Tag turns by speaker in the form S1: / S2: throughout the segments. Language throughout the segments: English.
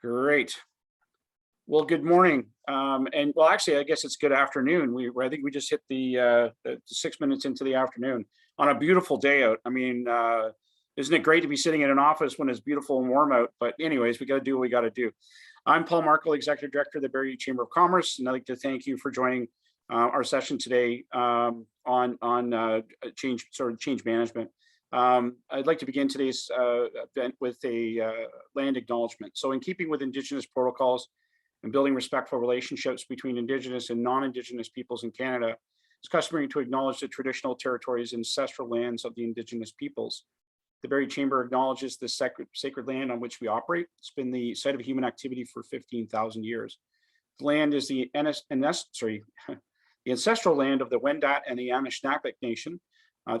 S1: Great. Well, good morning. And well, actually, I guess it's good afternoon. I think we just hit the 6 minutes into the afternoon on a beautiful day out. I mean, isn't it great to be sitting in an office when it's beautiful and warm out? But anyways, we got to do what we got to do. I'm Paul Markle, Executive Director of the Barrie Chamber of Commerce, and I'd like to thank you for joining our session today on change management. I'd like to begin today's event with a land acknowledgement. So in keeping with Indigenous protocols and building respectful relationships between Indigenous and non-Indigenous peoples in Canada, it's customary to acknowledge the traditional territories and ancestral lands of the Indigenous peoples. The Barrie Chamber acknowledges the sacred land on which we operate. It's been the site of human activity for 15,000 years. The land is the ancestral land of the Wendat and the Anishinaabeg Nation.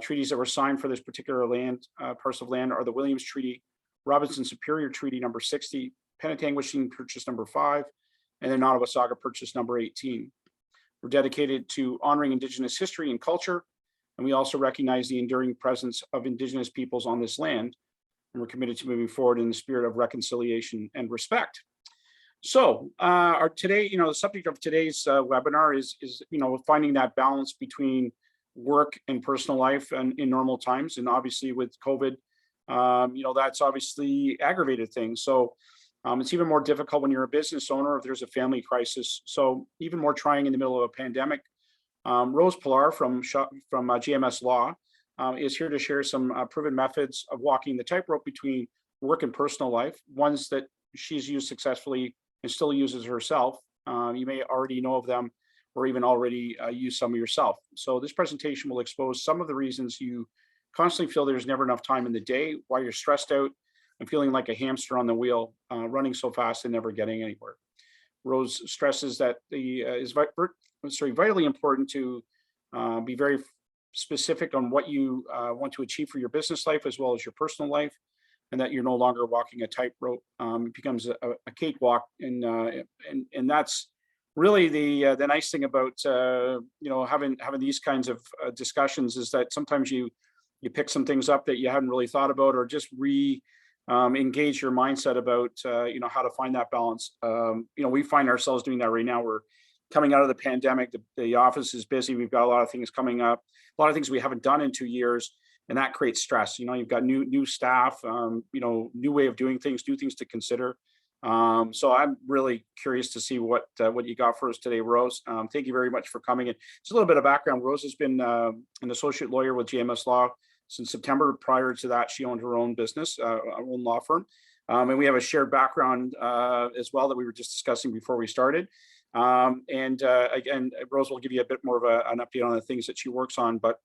S1: Treaties that were signed for this particular land, parcel of land, are the Williams Treaty, Robinson Superior Treaty number 60, Penetanguishene Purchase number 5, and the Nottawasaga Purchase number 18. We're dedicated to honoring Indigenous history and culture, and we also recognize the enduring presence of Indigenous peoples on this land, and we're committed to moving forward in the spirit of reconciliation and respect. So the subject of today's webinar is finding that balance between work and personal life and in normal times. And obviously with COVID, that's obviously aggravated things. So it's even more difficult when you're a business owner if there's a family crisis. So even more trying in the middle of a pandemic. Rose Pellar from GMS Law is here to share some proven methods of walking the tightrope between work and personal life, ones that she's used successfully and still uses herself. You may already know of them or even already use some of yourself. So this presentation will expose some of the reasons you constantly feel there's never enough time in the day, why you're stressed out and feeling like a hamster on the wheel, running so fast and never getting anywhere. Rose stresses that it's vitally important to be very specific on what you want to achieve for your business life as well as your personal life, and that you're no longer walking a tightrope. It becomes a cakewalk, and that's really the nice thing about having these kinds of discussions is that sometimes you pick some things up that you hadn't really thought about, or just engage your mindset about how to find that balance. We find ourselves doing that right now. We're coming out of the pandemic. The office is busy. We've got a lot of things coming up, a lot of things we haven't done in 2 years, and that creates stress. You've got new staff, new way of doing things, new things to consider. So I'm really curious to see what you got for us today, Rose. Thank you very much for coming in. Just a little bit of background. Rose has been an associate lawyer with GMS Law since September. Prior to that, she owned her own business, her own law firm. And we have a shared background as well that we were just discussing before we started. Again, Rose will give you a bit more of an update on the things that she works on. But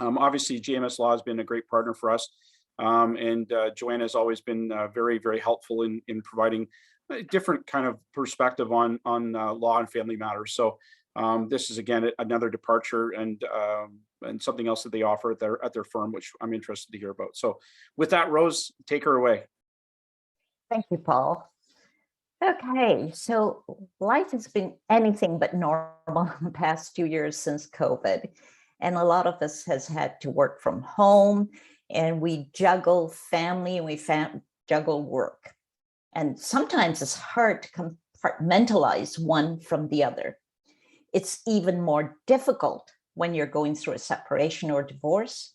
S1: obviously, GMS Law has been a great partner for us. Joanna has always been very, very helpful in providing a different kind of perspective on law and family matters. So this is again another departure and something else that they offer at their firm, which I'm interested to hear about. So with that, Rose, take her away.
S2: Thank you, Paul. Okay, so life has been anything but normal in the past 2 years since COVID, and a lot of us has had to work from home. And we juggle family and we juggle work. And sometimes it's hard to compartmentalize one from the other. It's even more difficult when you're going through a separation or divorce,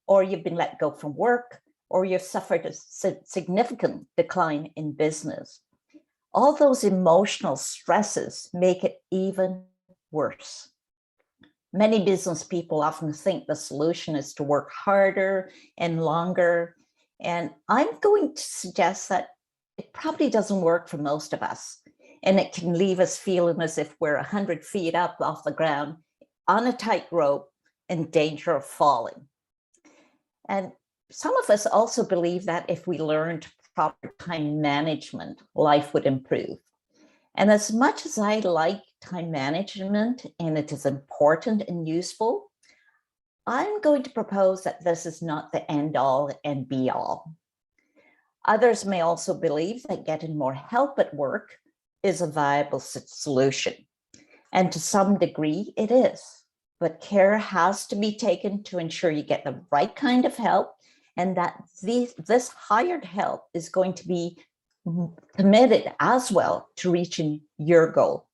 S2: or you've been let go from work, or you've suffered a significant decline in business. All those emotional stresses make it even worse. Many business people often think the solution is to work harder and longer. And I'm going to suggest that it probably doesn't work for most of us. And it can leave us feeling as if we're 100 feet up off the ground on a tightrope in danger of falling. And some of us also believe that if we learned proper time management, life would improve. And as much as I like time management and it is important and useful, I'm going to propose that this is not the end all and be all. Others may also believe that getting more help at work is a viable solution. And to some degree it is, but care has to be taken to ensure you get the right kind of help and that this hired help is going to be committed as well to reaching your goal.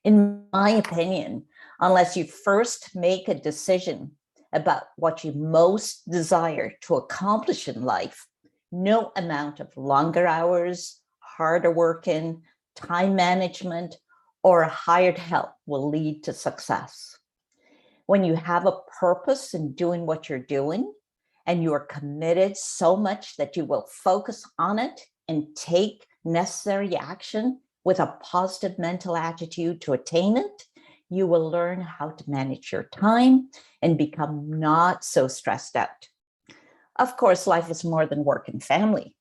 S2: In my opinion, unless you first make a decision about what you most desire to accomplish in life, no amount of longer hours, harder working, time management, or hired help will lead to success. When you have a purpose in doing what you're doing, and you are committed so much that you will focus on it and take necessary action with a positive mental attitude to attain it, you will learn how to manage your time and become not so stressed out. Of course, life is more than work and family.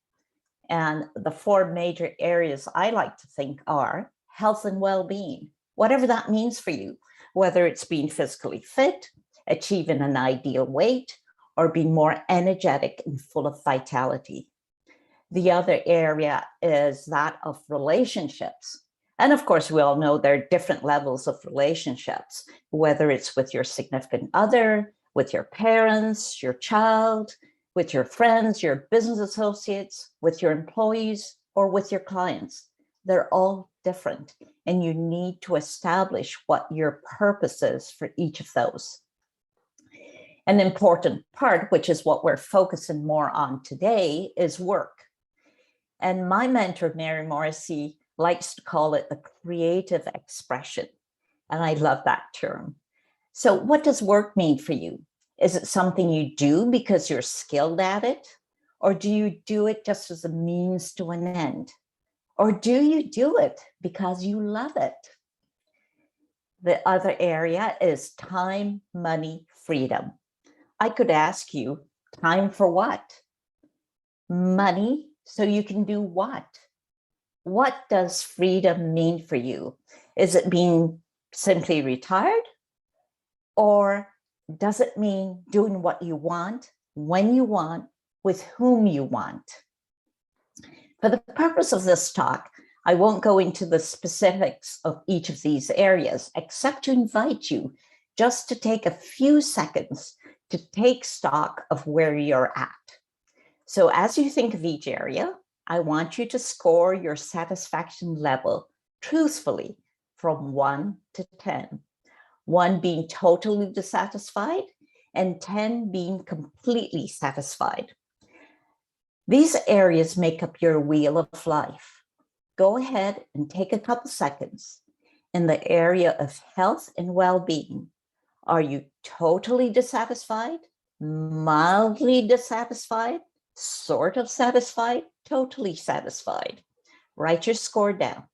S2: And the four major areas I like to think are health and well-being, whatever that means for you, whether it's being physically fit, achieving an ideal weight, or being more energetic and full of vitality. The other area is that of relationships. And of course, we all know there are different levels of relationships, whether it's with your significant other, with your parents, your child, with your friends, your business associates, with your employees, or with your clients. They're all different, and you need to establish what your purpose is for each of those. An important part, which is what we're focusing more on today, is work. And my mentor, Mary Morrissey, likes to call it the creative expression. And I love that term. So what does work mean for you? Is it something you do because you're skilled at it? Or do you do it just as a means to an end? Or do you do it because you love it? The other area is time, money, freedom. I could ask you, time for what? Money, so you can do what? What does freedom mean for you? Is it being simply retired? Or does it mean doing what you want, when you want, with whom you want? For the purpose of this talk, I won't go into the specifics of each of these areas, except to invite you just to take a few seconds to take stock of where you're at. So as you think of each area, I want you to score your satisfaction level truthfully from 1 to 10. 1 being totally dissatisfied and 10 being completely satisfied. These areas make up your wheel of life. Go ahead and take a couple seconds. In the area of health and well-being, are you totally dissatisfied, mildly dissatisfied, sort of satisfied, totally satisfied? Write your score down.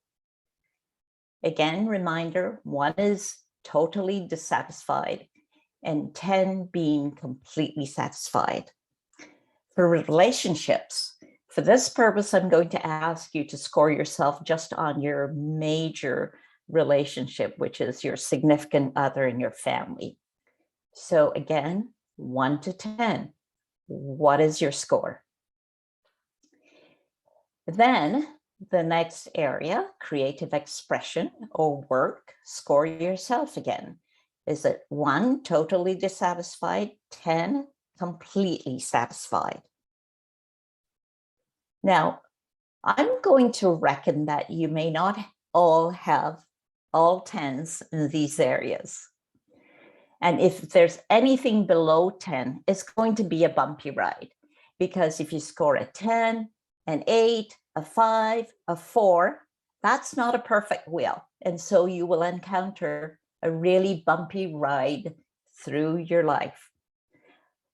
S2: Again, reminder, 1 is totally dissatisfied and 10 being completely satisfied. For relationships, for this purpose, I'm going to ask you to score yourself just on your major relationship, which is your significant other and your family. So again, 1 to 10. What is your score? Then the next area, creative expression or work, score yourself again. Is it 1, totally dissatisfied, 10, completely satisfied? Now, I'm going to reckon that you may not all have all 10s in these areas. And if there's anything below 10, it's going to be a bumpy ride. Because if you score a 10, an 8, a 5, a 4, that's not a perfect wheel. And so you will encounter a really bumpy ride through your life.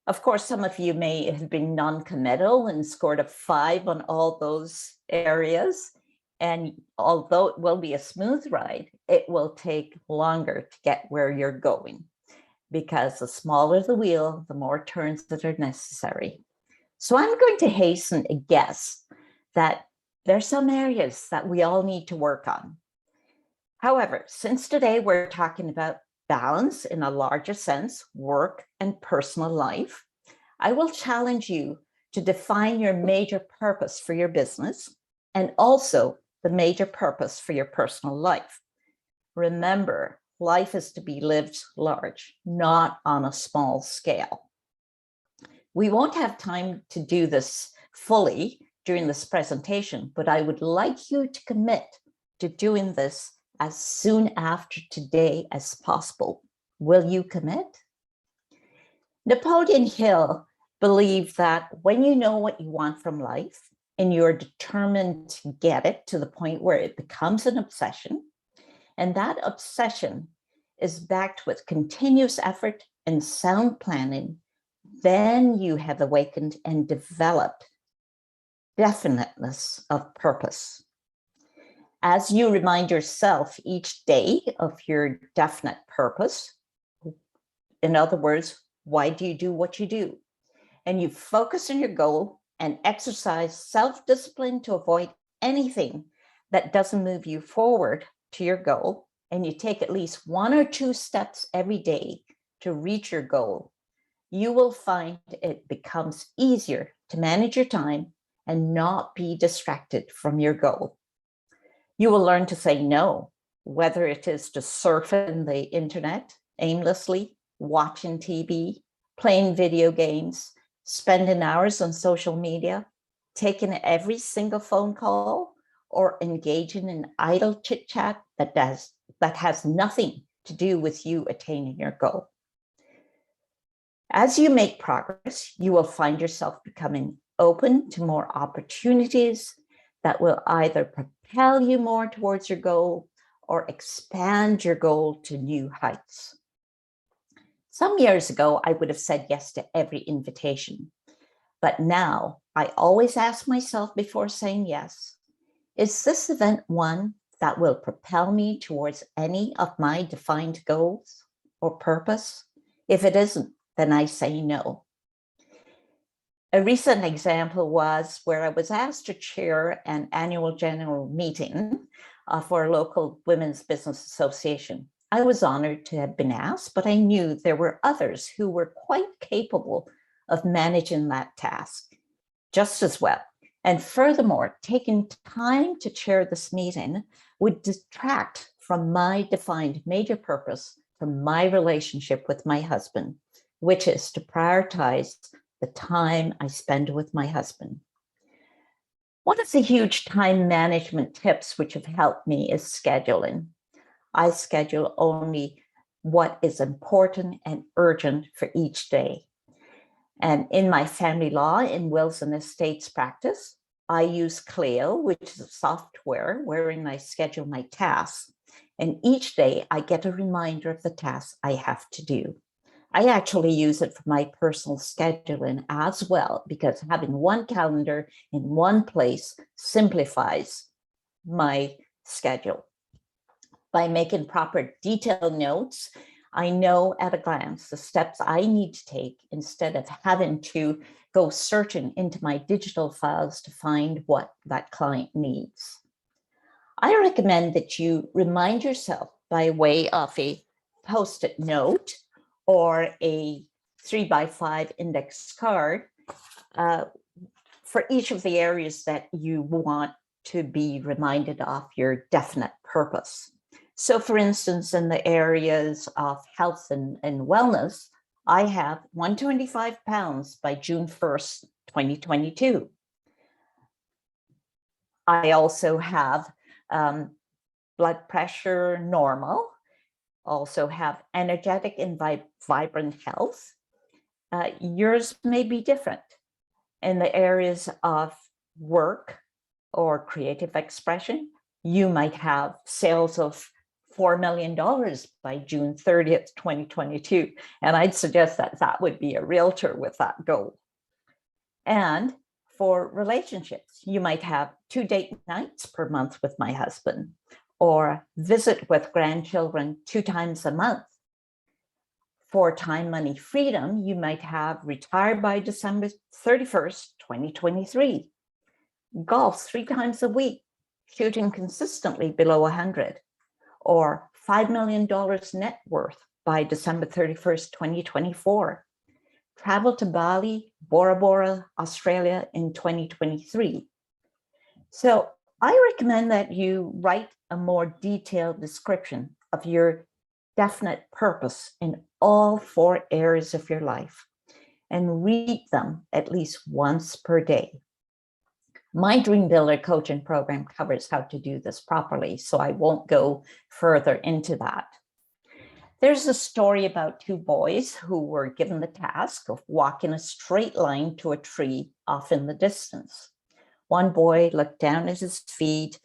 S2: Of course, some of you may have been non-committal and scored a 5 on all those areas. And although it will be a smooth ride, it will take longer to get where you're going, because the smaller the wheel, the more turns that are necessary. So I'm going to hasten a guess that there's some areas that we all need to work on. However, since today we're talking about balance in a larger sense, work and personal life, I will challenge you to define your major purpose for your business and also the major purpose for your personal life. Remember, life is to be lived large, not on a small scale. We won't have time to do this fully during this presentation, but I would like you to commit to doing this as soon after today as possible. Will you commit? Napoleon Hill believed that when you know what you want from life and you're determined to get it to the point where it becomes an obsession, and that obsession is backed with continuous effort and sound planning, then you have awakened and developed definiteness of purpose. As you remind yourself each day of your definite purpose, in other words, why do you do what you do? And you focus on your goal and exercise self-discipline to avoid anything that doesn't move you forward to your goal, and you take at least 1 or 2 steps every day to reach your goal, you will find it becomes easier to manage your time and not be distracted from your goal. You will learn to say no, whether it is to surfing the internet aimlessly, watching TV, playing video games, spending hours on social media, taking every single phone call, or engaging in idle chit chat that has nothing to do with you attaining your goal. As you make progress, you will find yourself becoming open to more opportunities that will either propel you more towards your goal or expand your goal to new heights. Some years ago, I would have said yes to every invitation, but now I always ask myself before saying yes, is this event one that will propel me towards any of my defined goals or purpose? If it isn't, then I say no. A recent example was where I was asked to chair an annual general meeting for a local women's business association. I was honored to have been asked, but I knew there were others who were quite capable of managing that task just as well. And furthermore, taking time to chair this meeting would detract from my defined major purpose from my relationship with my husband, which is to prioritize the time I spend with my husband. One of the huge time management tips which have helped me is scheduling. I schedule only what is important and urgent for each day. And in my family law and wills and estates practice, I use Clio, which is a software wherein I schedule my tasks. And each day I get a reminder of the tasks I have to do. I actually use it for my personal scheduling as well, because having one calendar in one place simplifies my schedule. By making proper detailed notes, I know at a glance the steps I need to take instead of having to go searching into my digital files to find what that client needs. I recommend that you remind yourself by way of a Post-it note or a 3x5 index card for each of the areas that you want to be reminded of your definite purpose. So for instance, in the areas of health and wellness, I have 125 pounds by June 1st, 2022. I also have blood pressure normal, also have energetic and vibrant health. Yours may be different. In the areas of work or creative expression, you might have sales of $4 million by June 30th, 2022. And I'd suggest that that would be a realtor with that goal. And for relationships, you might have 2 date nights per month with my husband, or visit with grandchildren 2 times a month. For time, money, freedom, you might have retired by December 31st, 2023. Golf 3 times a week, shooting consistently below 100. Or $5 million net worth by December 31st, 2024. Travel to Bali, Bora Bora, Australia in 2023. So I recommend that you write a more detailed description of your definite purpose in all 4 areas of your life and read them at least once per day. My Dream Builder coaching program covers how to do this properly, so I won't go further into that. There's a story about two boys who were given the task of walking a straight line to a tree off in the distance. One boy looked down at his feet,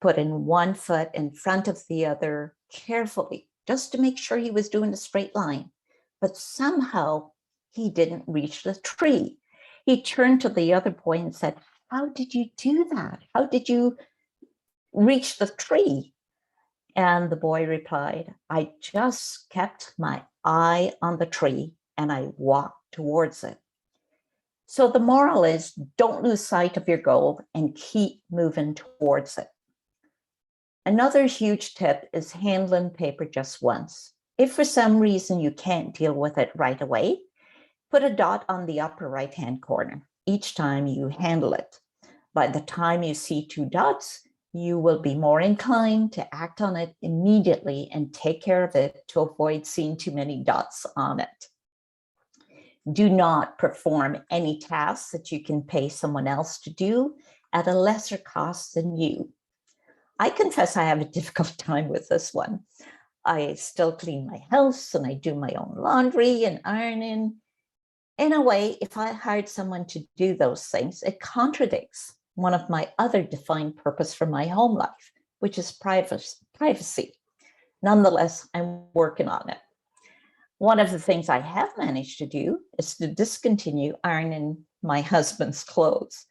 S2: put in one foot in front of the other carefully, just to make sure he was doing a straight line. But somehow he didn't reach the tree. He turned to the other boy and said, "How did you do that? How did you reach the tree?" And the boy replied, "I just kept my eye on the tree and I walked towards it." So the moral is, don't lose sight of your goal and keep moving towards it. Another huge tip is handling paper just once. If for some reason you can't deal with it right away, put a dot on the upper right-hand corner each time you handle it. By the time you see two dots, you will be more inclined to act on it immediately and take care of it to avoid seeing too many dots on it. Do not perform any tasks that you can pay someone else to do at a lesser cost than you. I confess I have a difficult time with this one. I still clean my house and I do my own laundry and ironing. In a way, if I hired someone to do those things, it contradicts one of my other defined purpose for my home life, which is privacy. Nonetheless, I'm working on it. One of the things I have managed to do is to discontinue ironing my husband's clothes.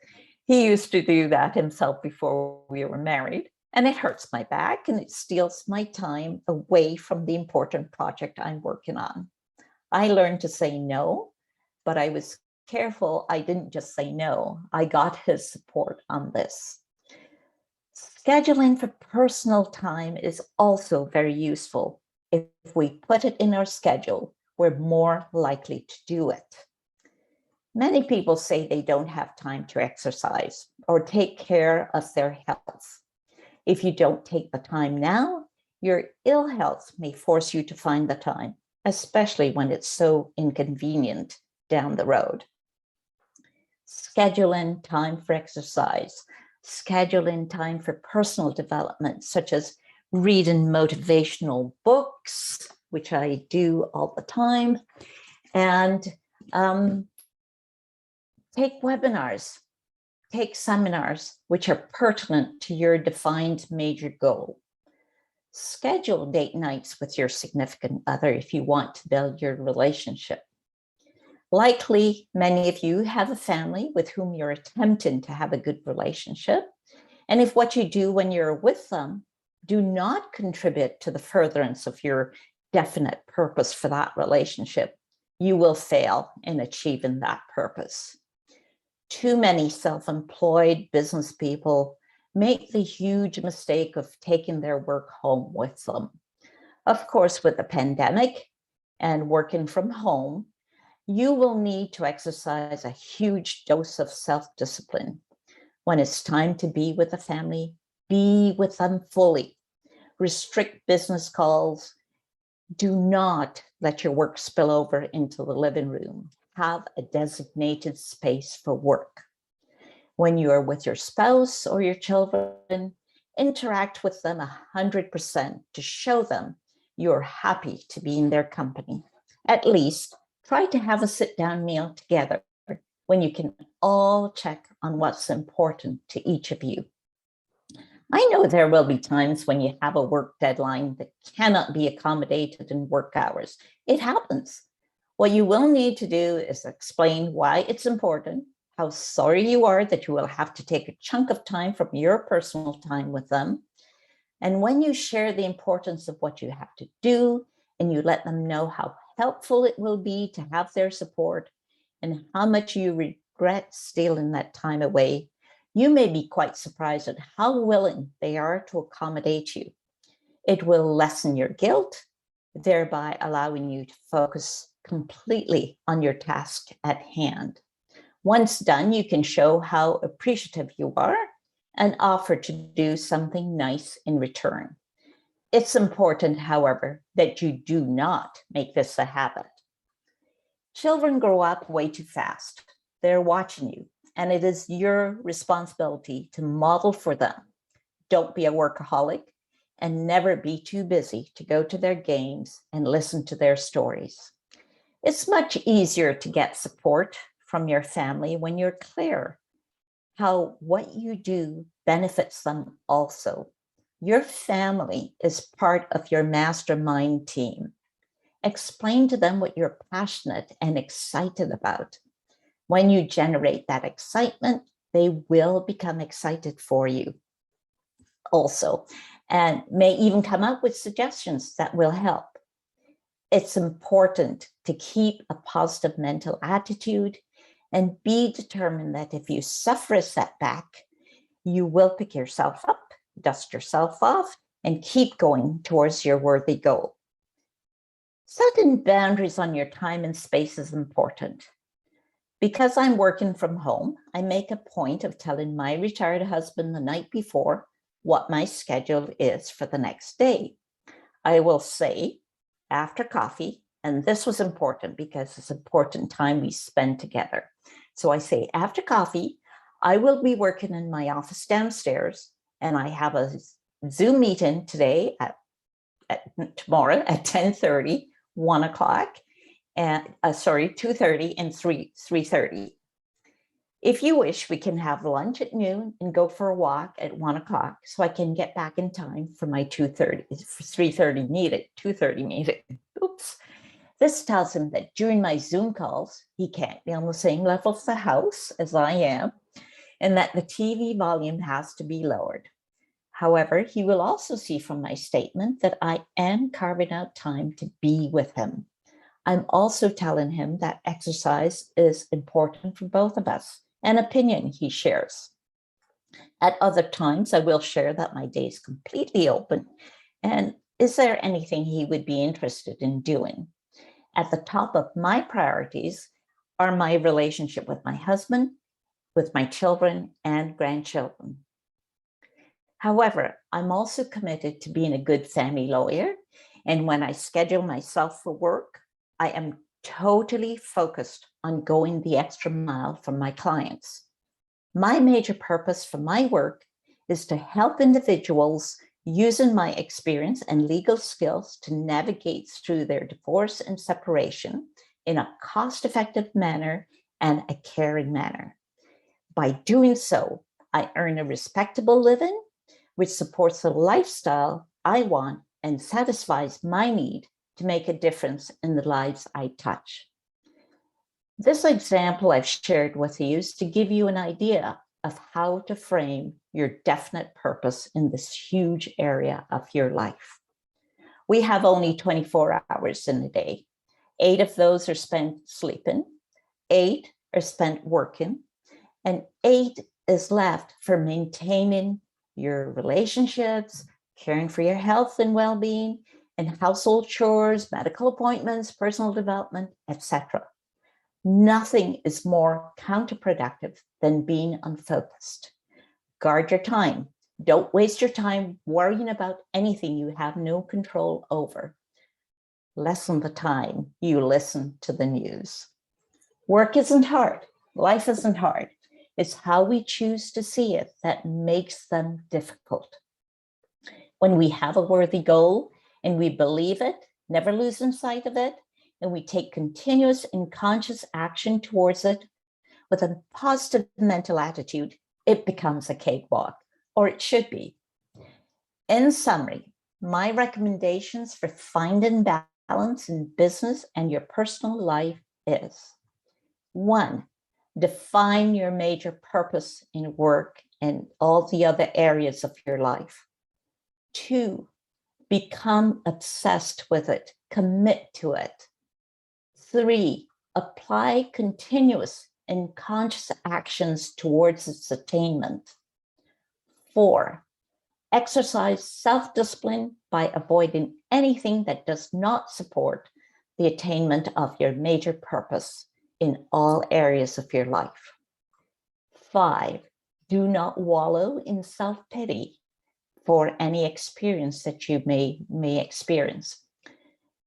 S2: He used to do that himself before we were married, and it hurts my back and it steals my time away from the important project I'm working on. I learned to say no, but I was careful I didn't just say no. I got his support on this. Scheduling for personal time is also very useful. If we put it in our schedule, we're more likely to do it. Many people say they don't have time to exercise or take care of their health. If you don't take the time now, your ill health may force you to find the time, especially when it's so inconvenient down the road. Schedule in time for exercise, schedule in time for personal development, such as reading motivational books, which I do all the time, and take webinars, take seminars, which are pertinent to your defined major goal. Schedule date nights with your significant other if you want to build your relationship. Likely, many of you have a family with whom you're attempting to have a good relationship. And if what you do when you're with them do not contribute to the furtherance of your definite purpose for that relationship, you will fail in achieving that purpose. Too many self-employed business people make the huge mistake of taking their work home with them. Of course, with the pandemic and working from home, you will need to exercise a huge dose of self-discipline. When it's time to be with the family, be with them fully. Restrict business calls. Do not let your work spill over into the living room. Have a designated space for work. When you are with your spouse or your children, interact with them 100% to show them you're happy to be in their company. At least try to have a sit-down meal together when you can all check on what's important to each of you. I know there will be times when you have a work deadline that cannot be accommodated in work hours. It happens. What you will need to do is explain why it's important, how sorry you are that you will have to take a chunk of time from your personal time with them. And when you share the importance of what you have to do, and you let them know how helpful it will be to have their support and how much you regret stealing that time away, you may be quite surprised at how willing they are to accommodate you. It will lessen your guilt, thereby allowing you to focus completely on your task at hand. Once done, you can show how appreciative you are and offer to do something nice in return. It's important, however, that you do not make this a habit. Children grow up way too fast. They're watching you. and it is your responsibility to model for them. Don't be a workaholic and never be too busy to go to their games and listen to their stories. It's much easier to get support from your family when you're clear how what you do benefits them also. Your family is part of your mastermind team. Explain to them what you're passionate and excited about. When you generate that excitement, they will become excited for you also, and may even come up with suggestions that will help. It's important to keep a positive mental attitude and be determined that if you suffer a setback, you will pick yourself up, dust yourself off, and keep going towards your worthy goal. Setting boundaries on your time and space is important. Because I'm working from home, I make a point of telling my retired husband the night before what my schedule is for the next day. I will say after coffee, and this was important because it's important time we spend together. So I say after coffee, I will be working in my office downstairs, and I have a Zoom meeting today tomorrow at 10:30, 1 o'clock, and 2:30 and 3:30. If you wish, we can have lunch at noon and go for a walk at 1 o'clock so I can get back in time for my 3:30 meeting. Oops. This tells him that during my Zoom calls, he can't be on the same level of the house as I am, and that the TV volume has to be lowered. However, he will also see from my statement that I am carving out time to be with him. I'm also telling him that exercise is important for both of us, an opinion he shares. At other times, I will share that my day is completely open, and is there anything he would be interested in doing? At the top of my priorities are my relationship with my husband, with my children and grandchildren. However, I'm also committed to being a good family lawyer, and when I schedule myself for work, I am totally focused on going the extra mile for my clients. My major purpose for my work is to help individuals using my experience and legal skills to navigate through their divorce and separation in a cost-effective manner and a caring manner. By doing so, I earn a respectable living, which supports the lifestyle I want and satisfies my need to make a difference in the lives I touch. This example I've shared with you is to give you an idea of how to frame your definite purpose in this huge area of your life. We have only 24 hours in a day. 8 of those are spent sleeping, 8 are spent working, and 8 is left for maintaining your relationships, caring for your health and well-being, and household chores, medical appointments, personal development, etc. Nothing is more counterproductive than being unfocused. Guard your time. Don't waste your time worrying about anything you have no control over. Lessen the time you listen to the news. Work isn't hard. Life isn't hard. It's how we choose to see it that makes them difficult. When we have a worthy goal and we believe it, never losing sight of it, and we take continuous and conscious action towards it with a positive mental attitude, it becomes a cakewalk, or it should be. In summary, my recommendations for finding balance in business and your personal life is: 1, define your major purpose in work and all the other areas of your life. 2, become obsessed with it, commit to it. 3, apply continuous and conscious actions towards its attainment. 4, exercise self-discipline by avoiding anything that does not support the attainment of your major purpose in all areas of your life. 5, do not wallow in self-pity for any experience that you may experience.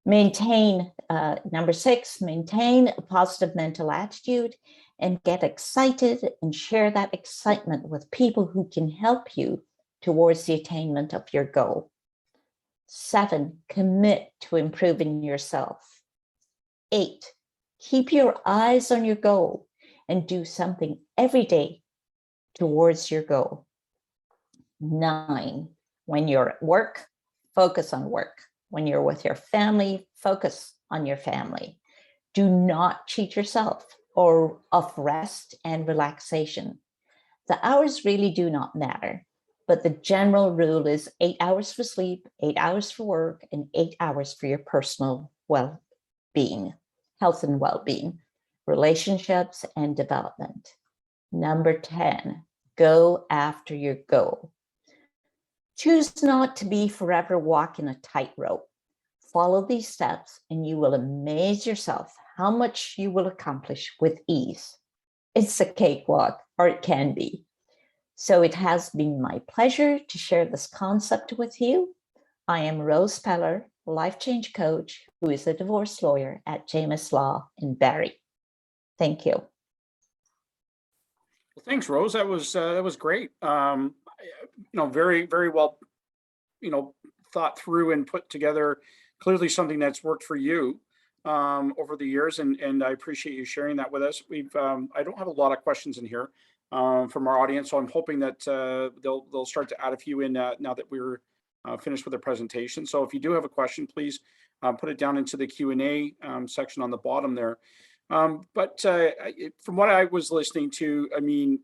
S2: Number 6, maintain a positive mental attitude and get excited and share that excitement with people who can help you towards the attainment of your goal. 7, commit to improving yourself. 8, keep your eyes on your goal and do something every day towards your goal. 9, when you're at work, focus on work. When you're with your family, focus on your family. Do not cheat yourself or of rest and relaxation. The hours really do not matter, but the general rule is 8 hours for sleep, 8 hours for work, and 8 hours for your personal well-being, health and well-being, relationships and development. Number 10, go after your goal. Choose not to be forever walking a tightrope. Follow these steps and you will amaze yourself how much you will accomplish with ease. It's a cakewalk, or it can be. So it has been my pleasure to share this concept with you. I am Rose Pellar, life change coach, who is a divorce lawyer at Jamis Law in Barrie. Thank you.
S1: Well, thanks, Rose. That was great. Very, very well, thought through and put together. Clearly something that's worked for you over the years, and I appreciate you sharing that with us. I don't have a lot of questions in here from our audience, so I'm hoping that they'll start to add a few in now that we're finished with the presentation. So if you do have a question, please put it down into the Q&A section on the bottom there. But from what I was listening to, I mean,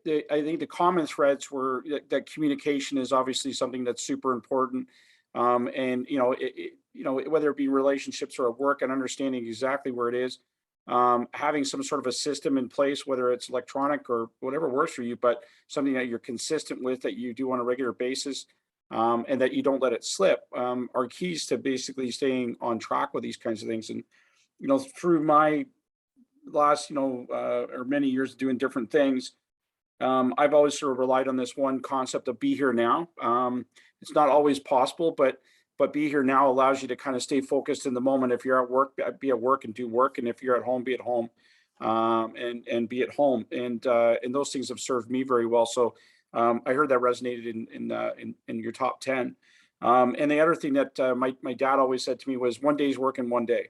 S1: I think the common threads were that communication is obviously something that's super important. And whether it be relationships or at work, and understanding exactly where it is, having some sort of a system in place, whether it's electronic or whatever works for you, but something that you're consistent with, that you do on a regular basis, and that you don't let it slip, are keys to basically staying on track with these kinds of things. And through my last or many years doing different things, I've always sort of relied on this one concept of be here now. It's not always possible, but be here now allows you to kind of stay focused in the moment. If you're at work, be at work and do work, and if you're at home, be at home, and be at home. And those things have served me very well. So I heard that resonated in your top 10. And the other thing that my dad always said to me was, one day's work in one day.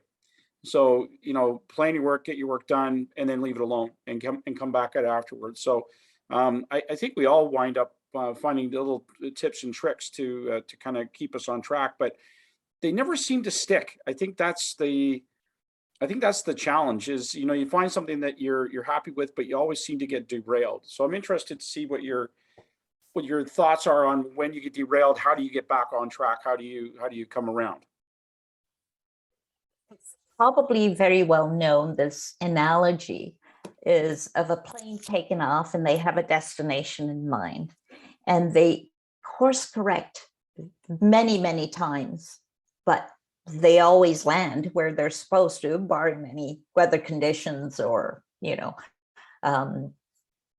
S1: So plan your work, get your work done, and then leave it alone and come back at it afterwards. So I think we all wind up finding little tips and tricks to kind of keep us on track, but they never seem to stick. I think that's the challenge. Is you find something that you're happy with, but you always seem to get derailed. So I'm interested to see what your thoughts are on when you get derailed. How do you get back on track? How do you come around?
S2: It's probably very well known, this analogy is of a plane taking off and they have a destination in mind, and they course correct many, many times, but they always land where they're supposed to, barring any weather conditions or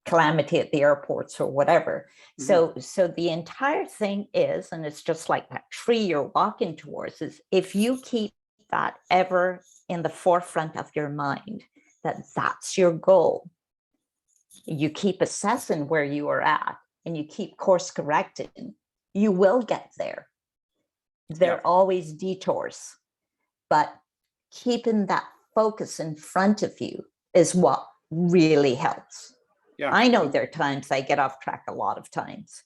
S2: calamity at the airports or whatever. Mm-hmm. So the entire thing is, and it's just like that tree you're walking towards, is if you keep that ever in the forefront of your mind, that's your goal, you keep assessing where you are at and you keep course correcting, you will get there. There are always detours, but keeping that focus in front of you is what really helps. I know there are times I get off track, a lot of times,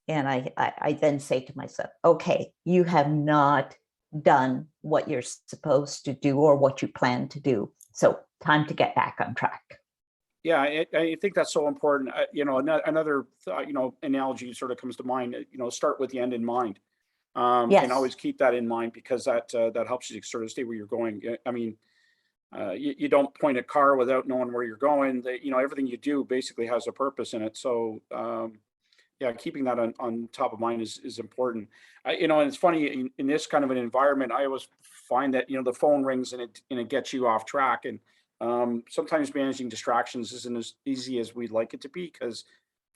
S2: and I then say to myself, okay, you have not done what you're supposed to do or what you plan to do, so time to get back on track.
S1: Yeah, I think that's so important. Another analogy sort of comes to mind. Start with the end in mind, yes. And always keep that in mind, because that helps you sort of stay where you're going. I mean, you don't point a car without knowing where you're going. Everything you do basically has a purpose in it. So keeping that on top of mind is important. And it's funny, in this kind of an environment, I always find that the phone rings and it gets you off track. And sometimes managing distractions isn't as easy as we'd like it to be, because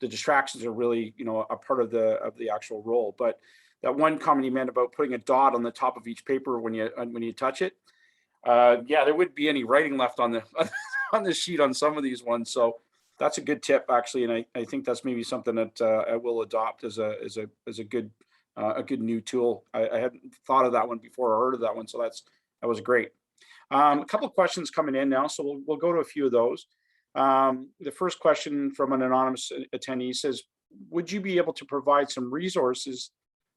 S1: the distractions are really a part of the actual role. But that one comment you meant about putting a dot on the top of each paper when you touch it, there wouldn't be any writing left on the on this sheet on some of these ones. So that's a good tip, actually, and I think that's maybe something that I will adopt as a good new tool. I hadn't thought of that one before or heard of that one, so that was great. A couple of questions coming in now, so we'll go to a few of those. The first question from an anonymous attendee says, would you be able to provide some resources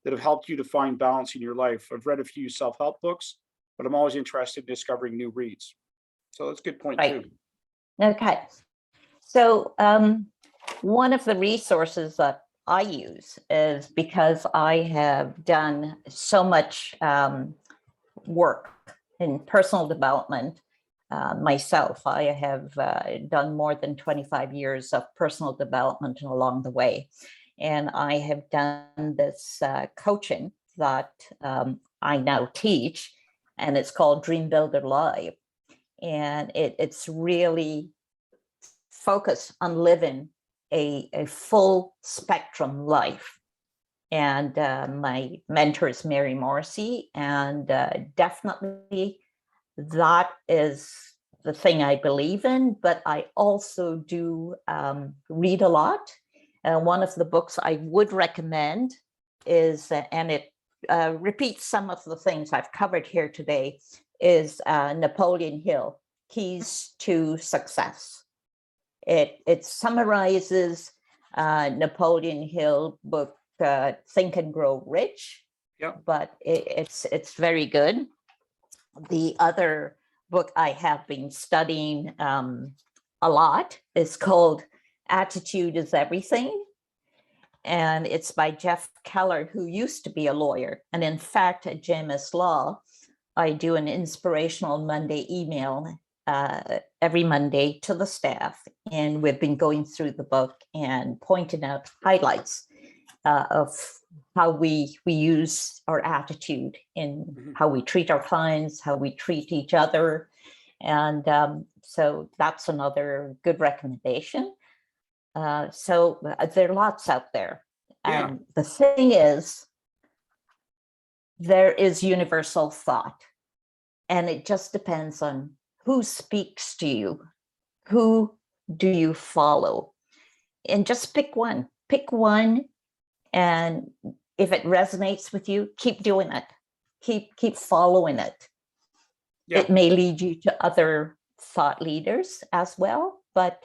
S1: that have helped you to find balance in your life? I've read a few self-help books, but I'm always interested in discovering new reads. So that's a good point
S2: Right.
S1: too.
S2: Okay. So one of the resources that I use is because I have done so much work in personal development myself. I have done more than 25 years of personal development along the way. And I have done this coaching that I now teach, and it's called Dream Builder Live. And it's really focused on living a full spectrum life. And my mentor is Mary Morrissey, and definitely that is the thing I believe in, but I also do read a lot. One of the books I would recommend is, and it repeats some of the things I've covered here today, is Napoleon Hill, Keys to Success. It summarizes Napoleon Hill book, Think and Grow Rich, but it's very good. The other book I have been studying a lot is called Attitude is Everything. And it's by Jeff Pellar, who used to be a lawyer. And in fact, at JMS Law, I do an inspirational Monday email every Monday to the staff. And we've been going through the book and pointing out highlights of how we use our attitude in how we treat our clients, how we treat each other. And so that's another good recommendation. So there are lots out there. And the thing is, there is universal thought. And it just depends on who speaks to you. Who do you follow? And just pick one. Pick one. And if it resonates with you, keep doing it. Keep following it. Yeah. It may lead you to other thought leaders as well, but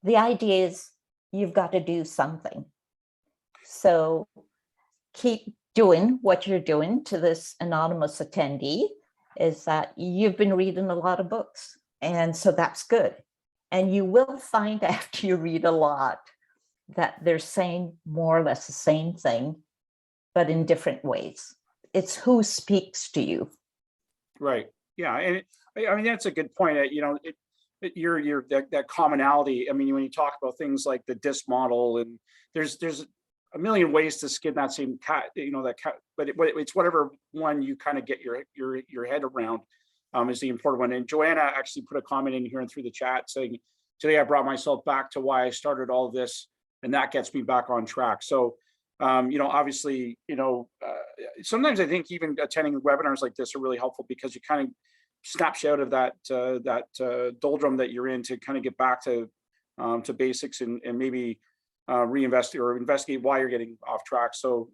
S2: the idea is you've got to do something. So keep doing what you're doing. To this anonymous attendee, is that you've been reading a lot of books, and so that's good. And you will find after you read a lot that they're saying more or less the same thing, but in different ways. It's who speaks to you. Right.
S1: Yeah. And I mean, that's a good point. You're that commonality. I mean, when you talk about things like the DISC model, and there's a million ways to skin that same cat, but it's whatever one you kind of get your head around is the important one. And Joanna actually put a comment in here and through the chat saying, today I brought myself back to why I started all this, and that gets me back on track. So, obviously, sometimes I think even attending webinars like this are really helpful because you kind of snaps you out of that doldrum that you're in to kind of get back to basics and maybe reinvest or investigate why you're getting off track. So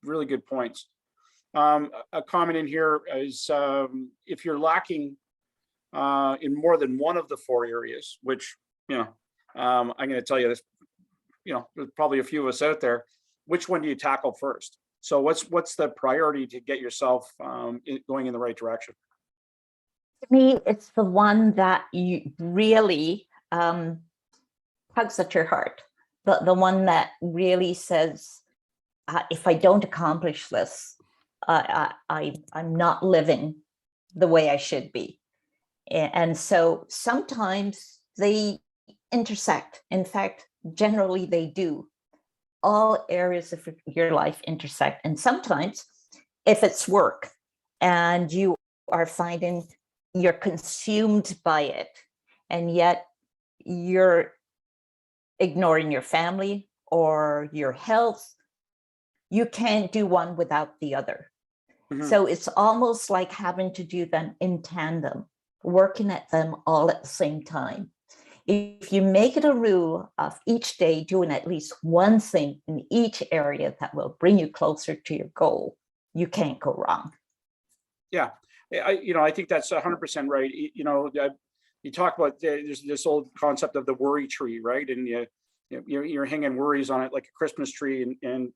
S1: really good points. A comment in here is if you're lacking in more than one of the four areas, which, I'm going to tell you this, there's probably a few of us out there, which one do you tackle first? So what's the priority to get yourself going in the right direction?
S2: To me, it's the one that you really tugs at your heart. The one that really says, if I don't accomplish this, I'm not living the way I should be. And so sometimes they intersect. In fact, generally they do. All areas of your life intersect. And sometimes if it's work and you are finding you're consumed by it, and yet you're ignoring your family or your health, you can't do one without the other. So it's almost like having to do them in tandem. working at them all at the same time. If you make it a rule of each day doing at least one thing in each area that will bring you closer to your goal, you can't go wrong.
S1: Yeah, I think that's 100% right. You talk about there's this old concept of the worry tree, right? And you're hanging worries on it like a Christmas tree, and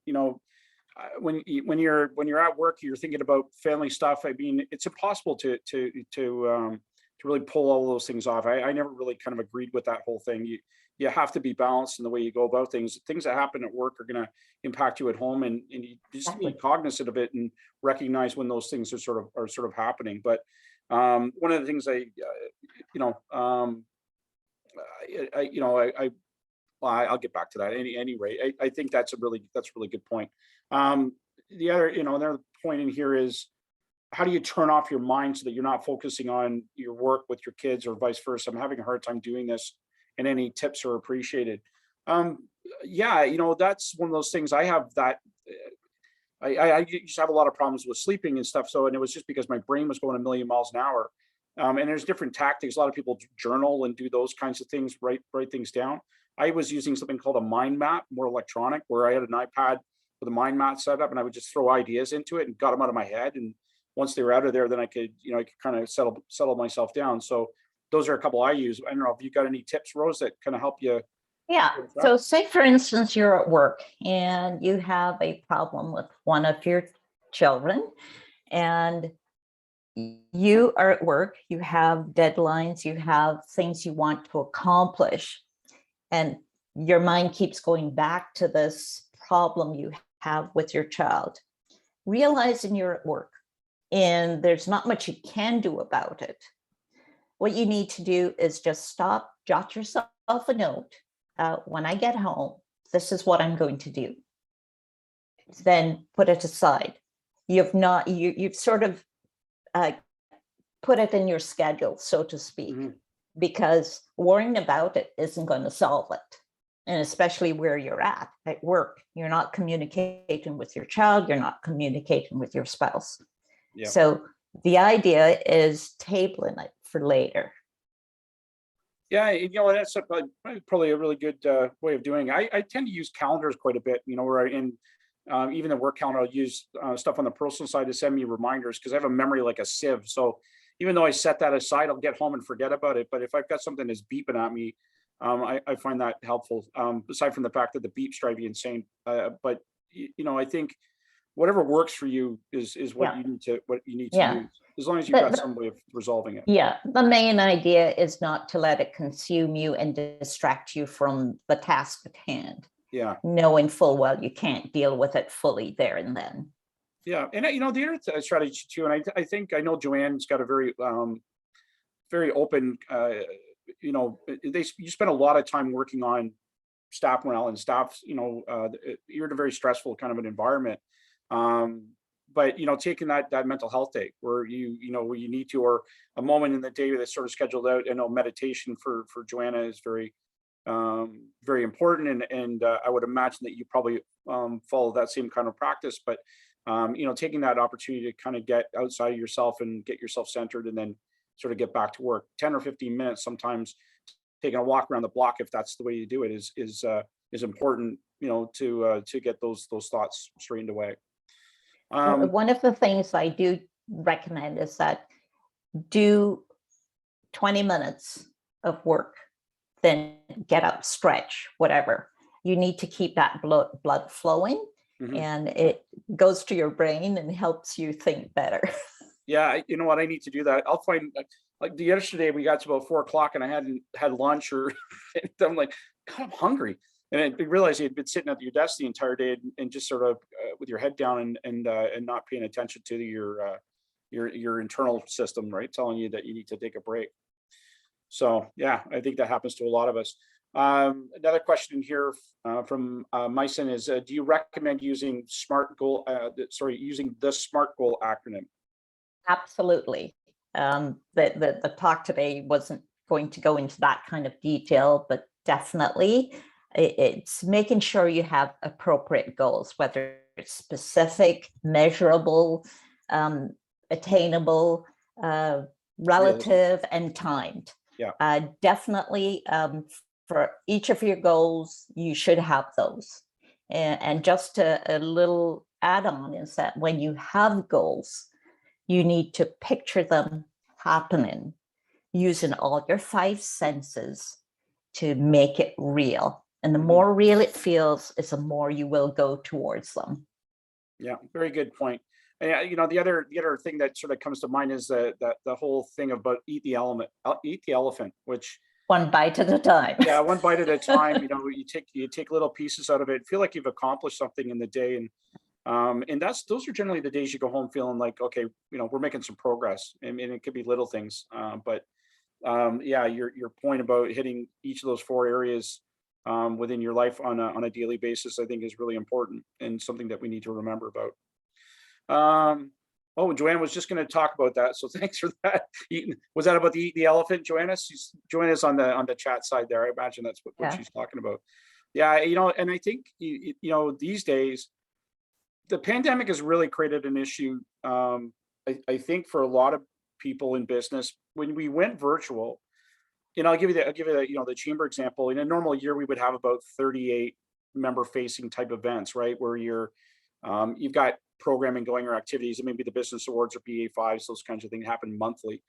S1: when you're at work, you're thinking about family stuff. I mean, it's impossible to really pull all those things off. I never really kind of agreed with that whole thing. You have to be balanced in the way you go about things. Things that happen at work are going to impact you at home, and you just be cognizant of it and recognize when those things are sort of happening. But one of the things I'll get back to that. Anyway, I think that's a really good point. Another point in here is, how do you turn off your mind so that you're not focusing on your work with your kids or vice versa? I'm having a hard time doing this, and any tips are appreciated. Yeah, that's one of those things. I have that. I just have a lot of problems with sleeping and stuff. And it was just because my brain was going a million miles an hour. And there's different tactics. A lot of people journal and do those kinds of things, write things down. I was using something called a mind map, more electronic, where I had an iPad with a mind map set up, and I would just throw ideas into it and got them out of my head. And once they were out of there, then I could kind of settle myself down. So those are a couple I use. I don't know if you got any tips, Rose, that kind of help you.
S2: Yeah. So say, for instance, you're at work and you have a problem with one of your children, and you are at work, you have deadlines, you have things you want to accomplish, and your mind keeps going back to this problem you have with your child. Realizing you're at work and there's not much you can do about it, what you need to do is just stop, jot yourself a note. When I get home, this is what I'm going to do. Then put it aside. You've sort of put it in your schedule, so to speak, because worrying about it isn't going to solve it. And especially where you're at work, you're not communicating with your child, you're not communicating with your spouse. Yep. So the idea is tabling it for later.
S1: Yeah, that's probably a really good way of doing it. I tend to use calendars quite a bit, where even the work calendar, I'll use stuff on the personal side to send me reminders, because I have a memory like a sieve. So even though I set that aside, I'll get home and forget about it. But if I've got something that's beeping at me, I find that helpful, aside from the fact that the beeps drive you insane. But I think whatever works for you is what you need to use, as long as you've got some way of resolving it.
S2: Yeah, the main idea is not to let it consume you and distract you from the task at hand.
S1: Yeah,
S2: knowing full well you can't deal with it fully there and then.
S1: Yeah, and the other strategy too, and I think I know Joanne's got a very very open. You spend a lot of time working on staff morale and staff. You're in a very stressful kind of an environment. But taking that mental health day where where you need to, or a moment in the day that's sort of scheduled out. I know meditation for Joanna is very important, and I would imagine that you probably follow that same kind of practice. But taking that opportunity to kind of get outside of yourself and get yourself centered, and then sort of get back to work. 10 or 15 minutes, sometimes taking a walk around the block, if that's the way you do it, is important. To get those thoughts straightened away.
S2: One of the things I do recommend is that do 20 minutes of work, then get up, stretch, whatever. You need to keep that blood flowing, and it goes to your brain and helps you think better.
S1: Yeah, you know what? I need to do that. I'll find, like the yesterday we got to about 4:00 and I hadn't had lunch, or I'm like, God, I'm hungry. And I realized you had been sitting at your desk the entire day and just sort of with your head down and not paying attention to your internal system, right? Telling you that you need to take a break. So yeah, I think that happens to a lot of us. Another question here from Myson is, do you recommend using using the SMART goal acronym?
S2: Absolutely. The talk today wasn't going to go into that kind of detail, but definitely it's making sure you have appropriate goals, whether it's specific, measurable, attainable, relative, and timed.
S1: Yeah.
S2: Definitely for each of your goals, you should have those. And just a little add-on is that when you have goals, you need to picture them happening using all your five senses to make it real. And the more real it feels, is the more you will go towards them.
S1: Yeah, very good point. And the other thing that sort of comes to mind is that the whole thing about eat the elephant, which
S2: one bite at a time.
S1: Yeah, one bite at a time. You take little pieces out of it. Feel like you've accomplished something in the day, and those are generally the days you go home feeling like, okay, we're making some progress. And it could be little things, but yeah, your point about hitting each of those four areas within your life on a daily basis, I think, is really important and something that we need to remember about. Oh, Joanna was just going to talk about that, so thanks for that. Was that about the elephant, Joanna? Joanna's on the chat side there. I imagine that's what she's talking about. Yeah, and I think these days the pandemic has really created an issue. I think for a lot of people in business, when we went virtual, I'll give you the chamber example. In a normal year, we would have about 38 member facing type events, right? Where you've got programming going or activities, and maybe the business awards or BA5s, those kinds of things happen monthly.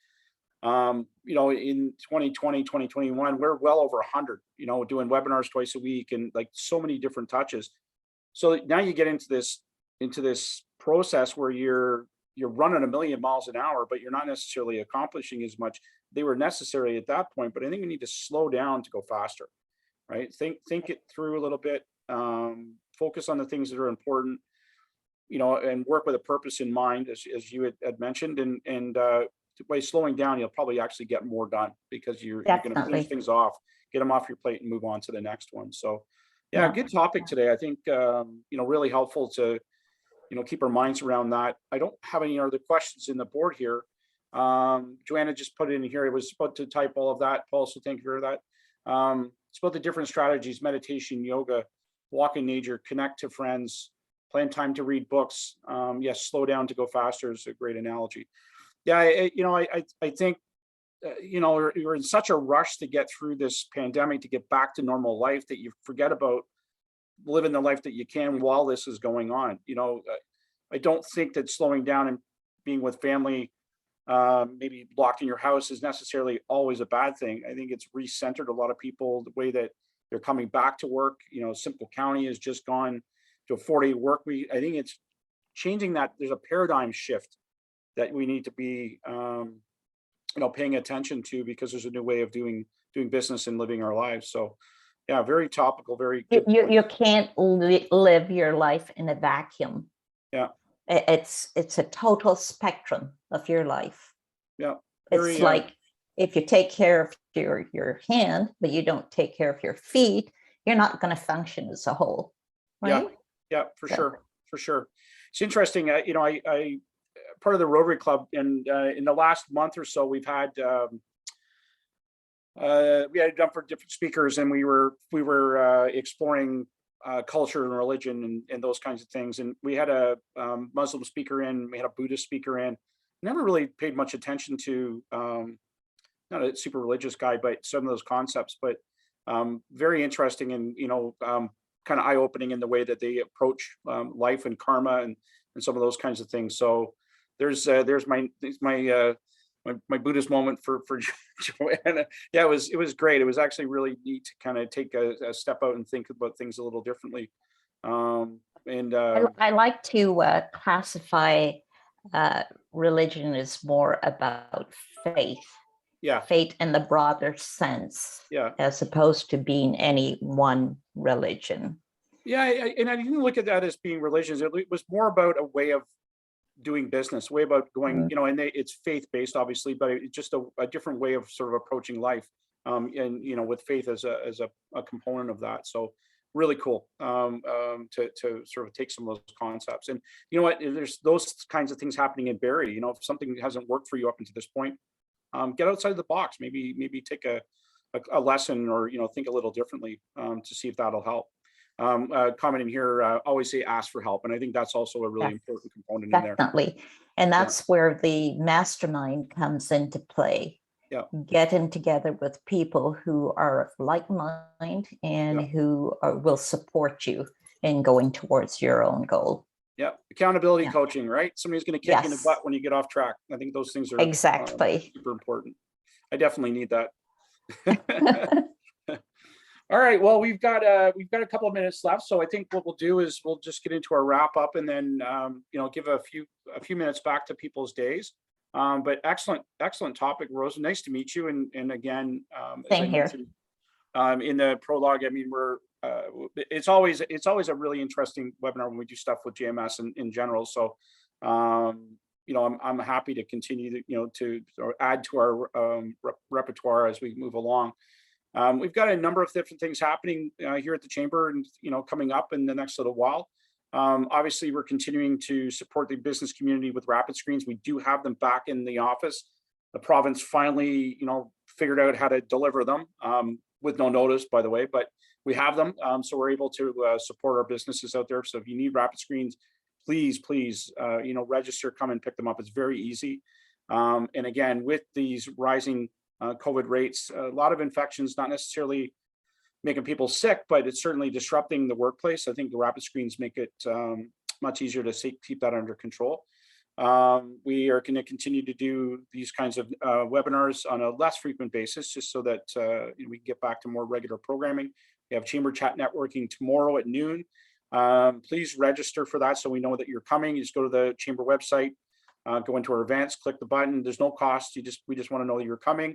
S1: In 2020, 2021, we're well over 100, doing webinars twice a week and like so many different touches. So now you get into this process where you're running a million miles an hour, but you're not necessarily accomplishing as much. They were necessary at that point, but I think we need to slow down to go faster, right? Think it through a little bit, focus on the things that are important, and work with a purpose in mind, as you had mentioned, and by slowing down, you'll probably actually get more done because you're going to finish things off, get them off your plate, and move on to the next one. So, yeah, good topic today. I think really helpful to keep our minds around that. I don't have any other questions in the board here. Joanna just put it in here. I was about to type all of that, Paul. So thank you for that. It's about the different strategies: meditation, yoga, walk in nature, connect to friends, plan time to read books. Yes, slow down to go faster is a great analogy. Yeah, I think we're in such a rush to get through this pandemic, to get back to normal life, that you forget about living the life that you can while this is going on. I don't think that slowing down and being with family, maybe locked in your house, is necessarily always a bad thing. I think it's recentered a lot of people, the way that they're coming back to work. Simcoe County has just gone to a 4-day work week. I think it's changing that. There's a paradigm shift that we need to be paying attention to, because there's a new way of doing business and living our lives. So yeah, very topical, very good.
S2: You can't live your life in a vacuum.
S1: Yeah,
S2: it's a total spectrum of your life.
S1: Yeah,
S2: it's like if you take care of your hand, but you don't take care of your feet, you're not going to function as a whole, right?
S1: Yeah, for sure. It's interesting. I part of the Rotary Club, and in the last month or so, we've had we had it done for different speakers, and we were exploring culture and religion and those kinds of things. And we had a Muslim speaker in, we had a Buddhist speaker in. Never really paid much attention to, not a super religious guy, but some of those concepts, but very interesting, and kind of eye-opening in the way that they approach life and karma and some of those kinds of things. So there's my Buddhist moment for Joanna. Yeah, it was great. It was actually really neat to kind of take a step out and think about things a little differently.
S2: I like to classify religion as more about faith.
S1: Yeah,
S2: faith in the broader sense.
S1: Yeah,
S2: as opposed to being any one religion.
S1: Yeah, and I didn't look at that as being religions. It was more about a way of doing business, way about going, and it's faith-based, obviously, but it's just a different way of sort of approaching life, and with faith as a component of that. So really cool to sort of take some of those concepts. And you know what, there's those kinds of things happening in Barrie. If something hasn't worked for you up until this point, get outside of the box. Maybe take a lesson, or think a little differently to see if that'll help. commenting here, always say ask for help. And I think that's also a really
S2: Yeah.
S1: important component in there.
S2: Definitely. And that's where the mastermind comes into play.
S1: Yeah.
S2: Getting together with people who are of like mind and who will support you in going towards your own goal.
S1: Yeah. Accountability coaching, right? Somebody's going to kick you in the butt when you get off track. I think those things are
S2: exactly
S1: super important. I definitely need that. All right. Well, we've got a couple of minutes left, so I think what we'll do is we'll just get into our wrap up, and then give a few minutes back to people's days. But excellent topic, Rose. Nice to meet you. And again, as I mentioned in the prologue, I mean, it's always a really interesting webinar when we do stuff with JMS in general. So I'm happy to continue to add to our repertoire as we move along. We've got a number of different things happening here at the Chamber and, coming up in the next little while. Obviously, we're continuing to support the business community with rapid screens. We do have them back in the office. The province finally, figured out how to deliver them with no notice, by the way, but we have them. So we're able to support our businesses out there. So if you need rapid screens, please, register, come and pick them up. It's very easy. And again, with these rising COVID rates, a lot of infections, not necessarily making people sick, but it's certainly disrupting the workplace. I think the rapid screens make it much easier to keep that under control. We are going to continue to do these kinds of webinars on a less frequent basis, just so that we can get back to more regular programming. We have Chamber Chat Networking tomorrow at noon. Please register for that so we know that you're coming. You just go to the Chamber website, go into our events, click the button. There's no cost. We just want to know that you're coming.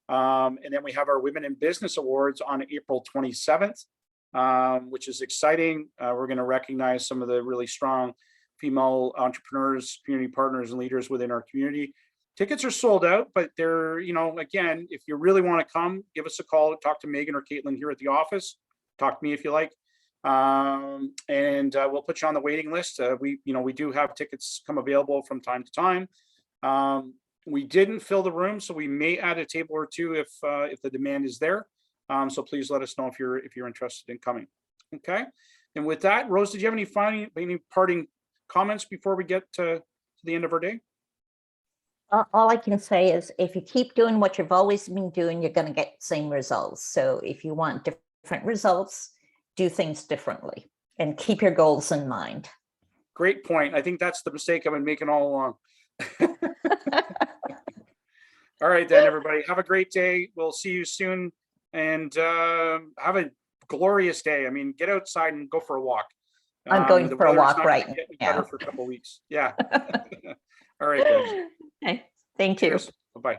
S1: And then we have our Women in Business Awards on April 27th, which is exciting. We're going to recognize some of the really strong female entrepreneurs, community partners, and leaders within our community. Tickets are sold out, but they're, again, if you really want to come, give us a call, talk to Megan or Caitlin here at the office, talk to me if you like. And we'll put you on the waiting list. We do have tickets come available from time to time. We didn't fill the room, so we may add a table or two if the demand is there. So please let us know if you're interested in coming. Okay. And with that, Rose, did you have any parting comments before we get to the end of our day?
S2: All I can say is if you keep doing what you've always been doing, you're going to get the same results. So if you want different results, do things differently and keep your goals in mind.
S1: Great point. I think that's the mistake I've been making all along. All right, then, everybody. Have a great day. We'll see you soon. And have a glorious day. I mean, get outside and go for a walk.
S2: I'm going for a walk right now.
S1: Better for a couple of weeks. Yeah. All right, guys.
S2: Okay. Thank you.
S1: Bye-bye.